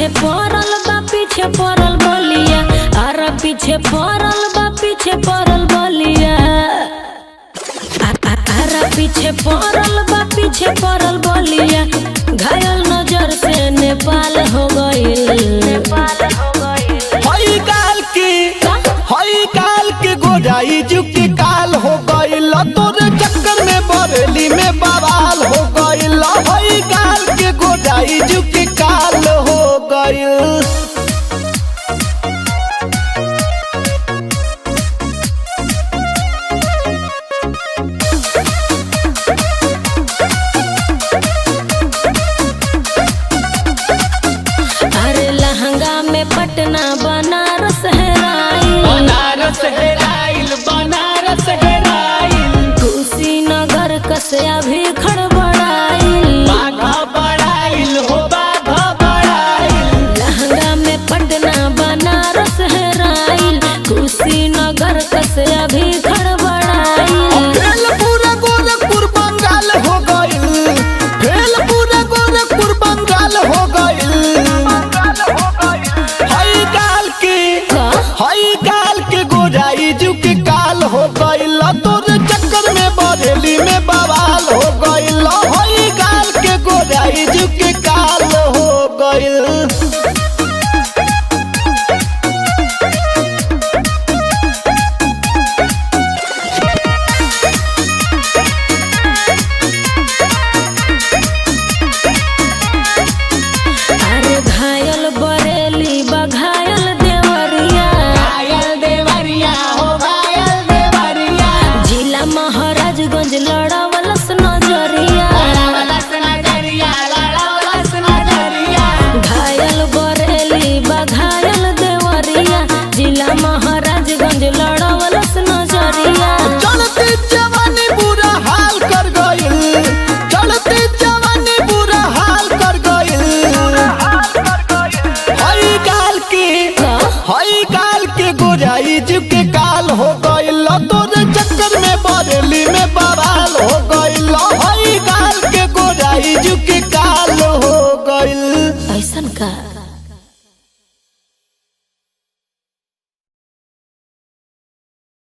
पीछे पड़ल बा पीछे पड़ल बलिया, आरा पीछे पड़ल बा पीछे पड़ल बलिया, आरा पीछे पड़ल बा पीछे पड़ल बलिया। घायल नजर से नेपाल हो गइल, नेपाल हो गइल। हई काल के गोराई जुके काल हो गइल, तोरे चक्कर में बरेली में बवाल हो गइल। हई काल के गोराई जुके काल हो गइल। अरे लहंगा में पटना बनारस हेराइल, बनारस हेराइल, बनारस हेराइल। कुशीनगर कसिया भी खड़बड़ाइल, बाघा बड़ाइल हो बाघा बड़ाइल। लहंगा में पटना बनारस हेराइल, कुशीनगर कसिया भी खड़बड़ाइल। फेल पूरा गोरखपुर बंगाल हो गइल, फेल पूरा गोरखपुर बंगाल हो गइल। हई काल के गोराई जुके काल हो गइल, तोरे चक्कर में बरेली में बवाल हो गइल। हई काल के गोराई जुके काल हो गइल। अरे घायल बरेली बघायल देवरिया, घायल देवरिया हो घायल देवरिया। जिला महाराजगंज लड़ावलस नजरिया, घायल बरेली बघायल देवरिया, जिला महाराजगंज लड़ावलस नजरिया। चलती जवानी बुरा हाल कर गइल, चलती जवानी बुरा हाल कर गइल। हई काल के गोराई जुके काल हो गइल, तोरे चक्कर में बरेली में बवाल हो गइल। हई काल के गोराई जुके